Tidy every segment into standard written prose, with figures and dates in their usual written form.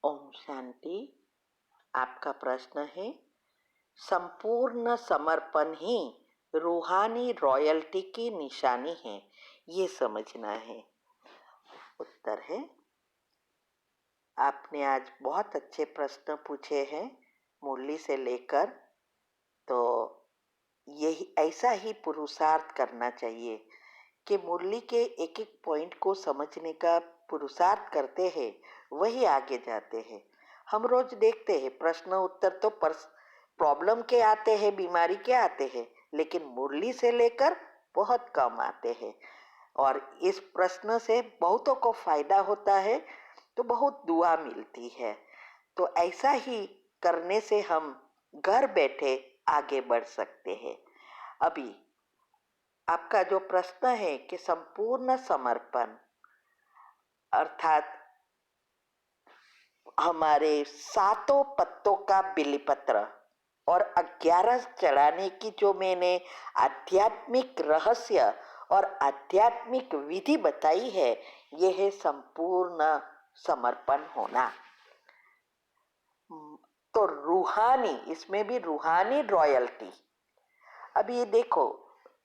ओम शांति। आपका प्रश्न है, संपूर्ण समर्पण ही रूहानी रॉयल्टी की निशानी है, ये समझना है। उत्तर है, आपने आज बहुत अच्छे प्रश्न पूछे हैं मुरली से लेकर, तो यही ऐसा ही पुरुषार्थ करना चाहिए कि मुरली के एक एक पॉइंट को समझने का पुरुषार्थ करते हैं, वही आगे जाते हैं। हम रोज देखते हैं प्रश्न उत्तर तो प्रॉब्लम के आते हैं, बीमारी के आते हैं, लेकिन मुरली से लेकर बहुत कम आते हैं। और इस प्रश्न से बहुतों को फायदा होता है, तो बहुत दुआ मिलती है। तो ऐसा ही करने से हम घर बैठे आगे बढ़ सकते हैं। अभी आपका जो प्रश्न है कि संपूर्ण समर्पण अर्थात हमारे 7 पत्तों का बिलीपत्र और 11 चढ़ाने की जो मैंने आध्यात्मिक रहस्य और आध्यात्मिक विधि बताई है, यह है संपूर्ण समर्पण होना। तो रूहानी, इसमें भी रूहानी रॉयल्टी। अब ये देखो,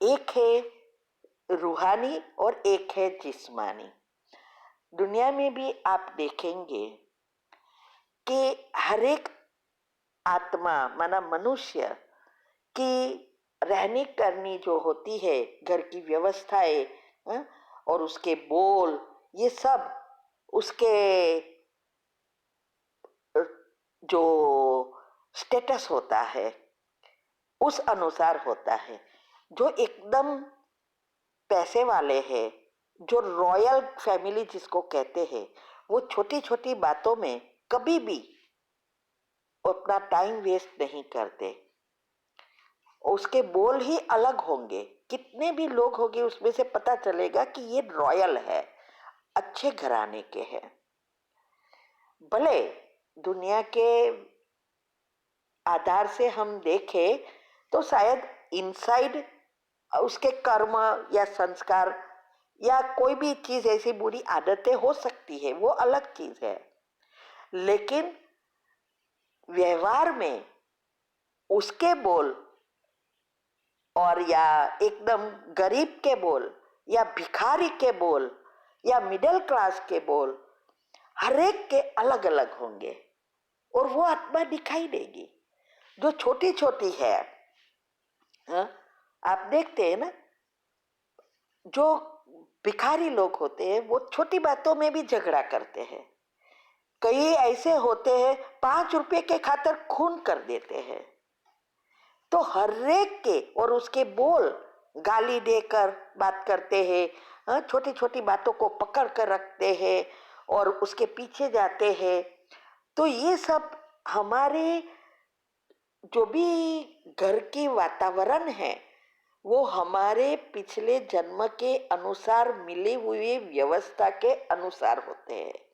एक है रूहानी और एक है जिस्मानी। दुनिया में भी आप देखेंगे कि हर एक आत्मा माना मनुष्य की रहने करनी जो होती है, घर की व्यवस्थाएं और उसके बोल, ये सब उसके जो स्टेटस होता है उस अनुसार होता है। जो एकदम पैसे वाले हैं, जो रॉयल फैमिली जिसको कहते हैं, वो छोटी छोटी बातों में कभी भी अपना टाइम वेस्ट नहीं करते। उसके बोल ही अलग होंगे, कितने भी लोग होंगे उसमें से पता चलेगा कि ये रॉयल है, अच्छे घराने के हैं। भले दुनिया के आधार से हम देखें तो शायद इनसाइड उसके कर्म या संस्कार या कोई भी चीज ऐसी बुरी आदतें हो सकती है, वो अलग चीज है। लेकिन व्यवहार में उसके बोल और या एकदम गरीब के बोल या भिखारी के बोल या मिडिल क्लास के बोल, हर एक के अलग अलग होंगे और वो आत्मा दिखाई देगी जो छोटी छोटी है। हाँ? आप देखते हैं ना, जो भिखारी लोग होते हैं वो छोटी बातों में भी झगड़ा करते हैं। कई ऐसे होते हैं 5 रुपए के खातिर खून कर देते हैं। तो हर एक के और उसके बोल, गाली देकर बात करते हैं, छोटी छोटी बातों को पकड़ कर रखते हैं और उसके पीछे जाते हैं। तो ये सब हमारे जो भी घर की वातावरण है, वो हमारे पिछले जन्म के अनुसार मिली हुई व्यवस्था के अनुसार होते हैं।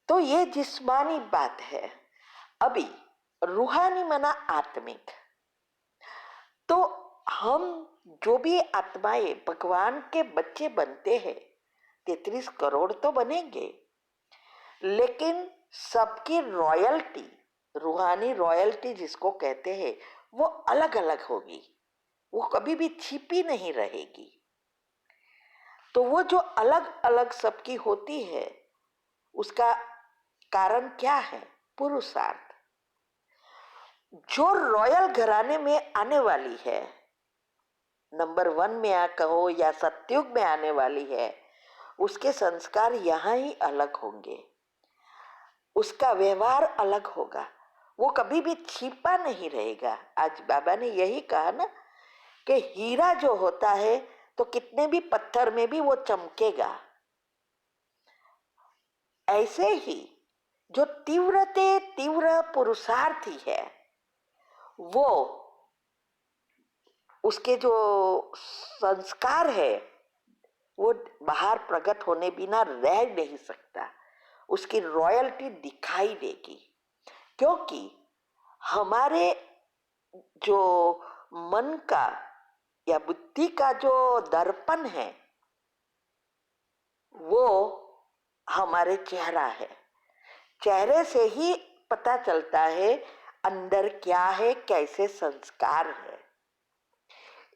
तो ये जिस्मानी बात है। अभी रूहानी माना आत्मिक। तो हम जो भी आत्माएं भगवान के बच्चे बनते हैं, 33 करोड़ तो बनेंगे, लेकिन सबकी रॉयल्टी, रूहानी रॉयल्टी जिसको कहते हैं, वो अलग अलग होगी, वो कभी भी छिपी नहीं रहेगी। तो वो जो अलग अलग सबकी होती है, उसका कारण क्या है? पुरुषार्थ। जो रॉयल घराने में आने वाली है, नंबर 1 में आ कहो या सतयुग में आने वाली है, उसके संस्कार यहाँ ही अलग होंगे, उसका व्यवहार अलग होगा, वो कभी भी छिपा नहीं रहेगा। आज बाबा ने यही कहा ना कि हीरा जो होता है तो कितने भी पत्थर में भी वो चमकेगा। ऐसे ही जो तीव्र पुरुषार्थी है, वो उसके जो संस्कार है वो बाहर प्रकट होने बिना रह नहीं सकता, उसकी रॉयल्टी दिखाई देगी। क्योंकि हमारे जो मन का या बुद्धि का जो दर्पण है, वो हमारे चेहरा है। चेहरे से ही पता चलता है अंदर क्या है, कैसे संस्कार है।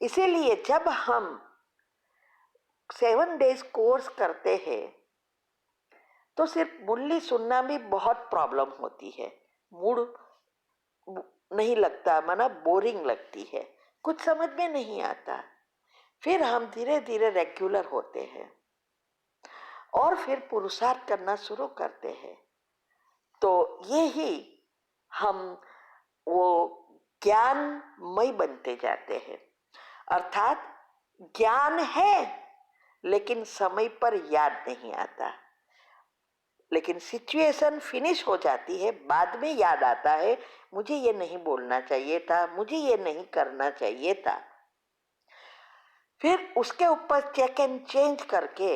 इसीलिए जब हम 7 डेज कोर्स करते हैं तो सिर्फ मुरली सुनना भी बहुत प्रॉब्लम होती है। मूड नहीं लगता, माना बोरिंग लगती है, कुछ समझ में नहीं आता। फिर हम धीरे धीरे रेगुलर होते हैं और फिर पुरुषार्थ करना शुरू करते हैं। तो ये ही हम वो ज्ञानमय बनते जाते हैं। अर्थात ज्ञान है लेकिन समय पर याद नहीं आता, लेकिन सिचुएशन फिनिश हो जाती है, बाद में याद आता है मुझे ये नहीं बोलना चाहिए था, मुझे ये नहीं करना चाहिए था। फिर उसके ऊपर चेक एंड चेंज करके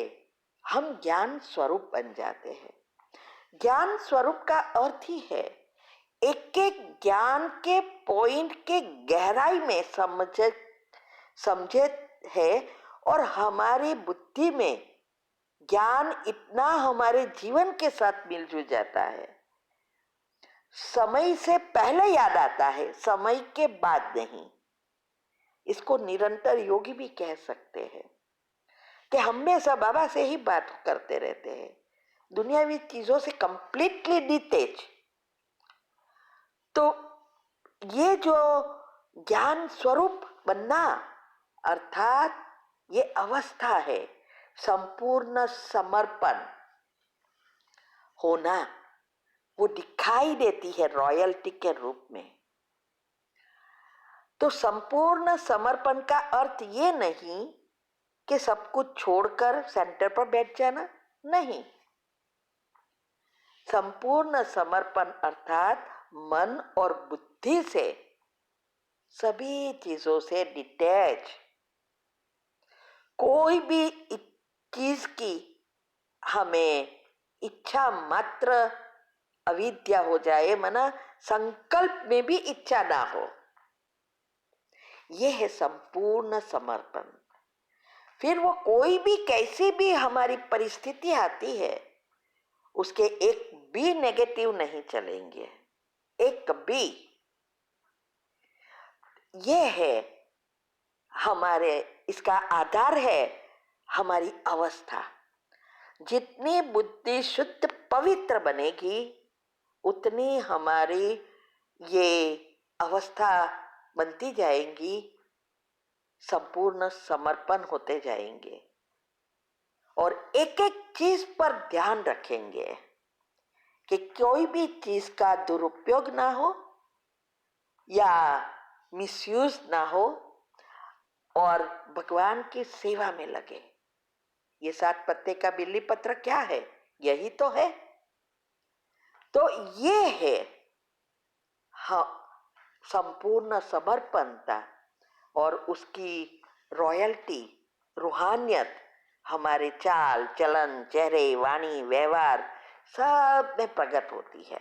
हम ज्ञान स्वरूप बन जाते हैं। ज्ञान स्वरूप का अर्थ ही है एक एक ज्ञान के पॉइंट के गहराई में समझे है, और हमारी बुद्धि में ज्ञान इतना हमारे जीवन के साथ मिलजुल जाता है, समय से पहले याद आता है, समय के बाद नहीं। इसको निरंतर योगी भी कह सकते हैं कि हमेशा बाबा से ही बात करते रहते हैं, दुनियावी चीजों से कंप्लीटली डिटेच। तो ये जो ज्ञान स्वरूप बनना अर्थात ये अवस्था है, संपूर्ण समर्पण होना, वो दिखाई देती है रॉयल्टी के रूप में। तो संपूर्ण समर्पण का अर्थ ये नहीं कि सब कुछ छोड़कर सेंटर पर बैठ जाना, नहीं। संपूर्ण समर्पण अर्थात मन और बुद्धि से सभी चीजों से डिटैच, कोई भी चीज की हमें इच्छा मात्र अविद्या हो जाए, माना संकल्प में भी इच्छा ना हो, यह है संपूर्ण समर्पण। फिर वो कोई भी कैसी भी हमारी परिस्थिति आती है उसके एक भी नेगेटिव नहीं चलेंगे, एक भी। ये है हमारे, इसका आधार है हमारी अवस्था। जितनी बुद्धि शुद्ध पवित्र बनेगी उतनी हमारी ये अवस्था बनती जाएंगी, संपूर्ण समर्पण होते जाएंगे और एक एक चीज पर ध्यान रखेंगे कि कोई भी चीज का दुरुपयोग ना हो या मिसयूज ना हो, और भगवान की सेवा में लगे। ये 7 पत्ते का बिल्ली पत्र क्या है? यही तो है। तो ये है हाँ संपूर्ण समर्पणता, और उसकी रॉयल्टी, रूहानियत हमारे चाल चलन, चेहरे, वाणी, व्यवहार सब में प्रकट होती है।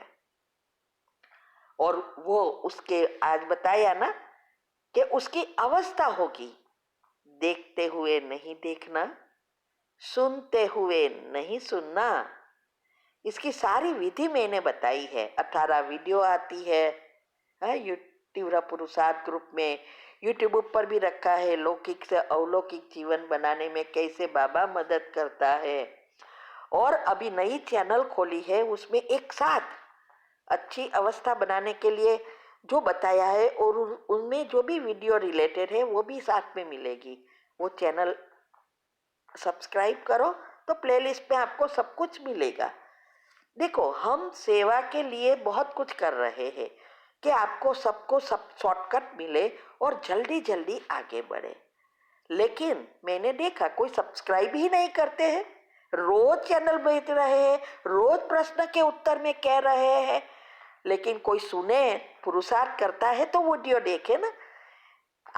और वो उसके आज बताया ना कि उसकी अवस्था होगी, देखते हुए नहीं देखना, सुनते हुए नहीं सुनना। इसकी सारी विधि मैंने बताई है, 18 वीडियो आती है तीव्र पुरुषार्थ ग्रुप में। यूट्यूब पर भी रखा है, लौकिक से अलौकिक जीवन बनाने में कैसे बाबा मदद करता है। और अभी नई चैनल खोली है, उसमें एक साथ अच्छी अवस्था बनाने के लिए जो बताया है और उनमें जो भी वीडियो रिलेटेड है वो भी साथ में मिलेगी। वो चैनल सब्सक्राइब करो तो प्लेलिस्ट में आपको सब कुछ मिलेगा। देखो, हम सेवा के लिए बहुत कुछ कर रहे हैं कि आपको सबको सब शॉर्टकट मिले और जल्दी जल्दी आगे बढ़े, लेकिन मैंने देखा कोई सब्सक्राइब ही नहीं करते हैं। रोज चैनल भेज रहे हैं, रोज प्रश्न के उत्तर में कह रहे हैं, लेकिन कोई सुने, पुरुषार्थ करता है तो वीडियो देखे ना।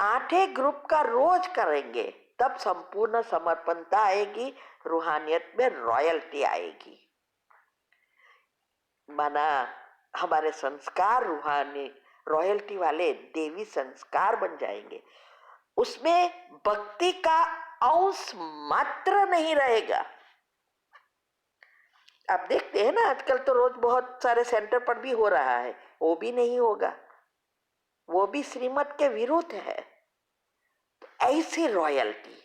8 ग्रुप का रोज करेंगे तब संपूर्ण समर्पणता आएगी, रूहानियत में रॉयल्टी आएगी। माना हमारे संस्कार रूहानी रॉयल्टी वाले देवी संस्कार बन जाएंगे, उसमें भक्ति का अंश मात्र नहीं रहेगा। आप देखते हैं ना आजकल तो रोज बहुत सारे सेंटर पर भी हो रहा है, वो भी नहीं होगा, वो भी श्रीमत के विरुद्ध है। ऐसी रॉयल्टी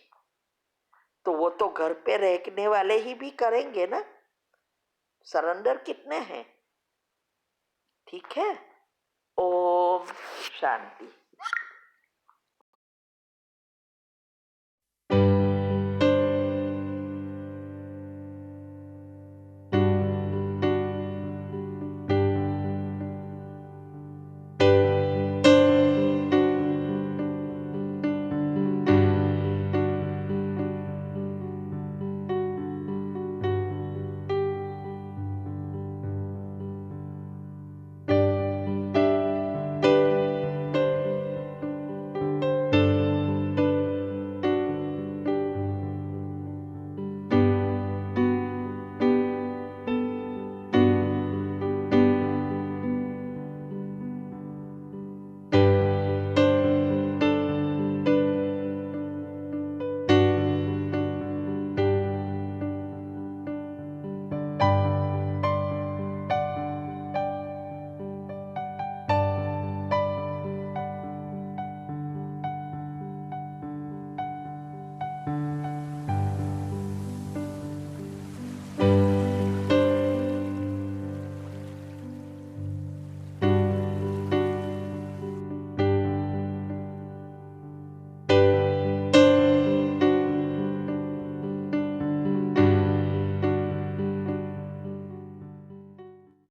तो वो तो घर पे रहने वाले ही भी करेंगे ना। सरेंडर कितने हैं? ठीक है। ओम शांति।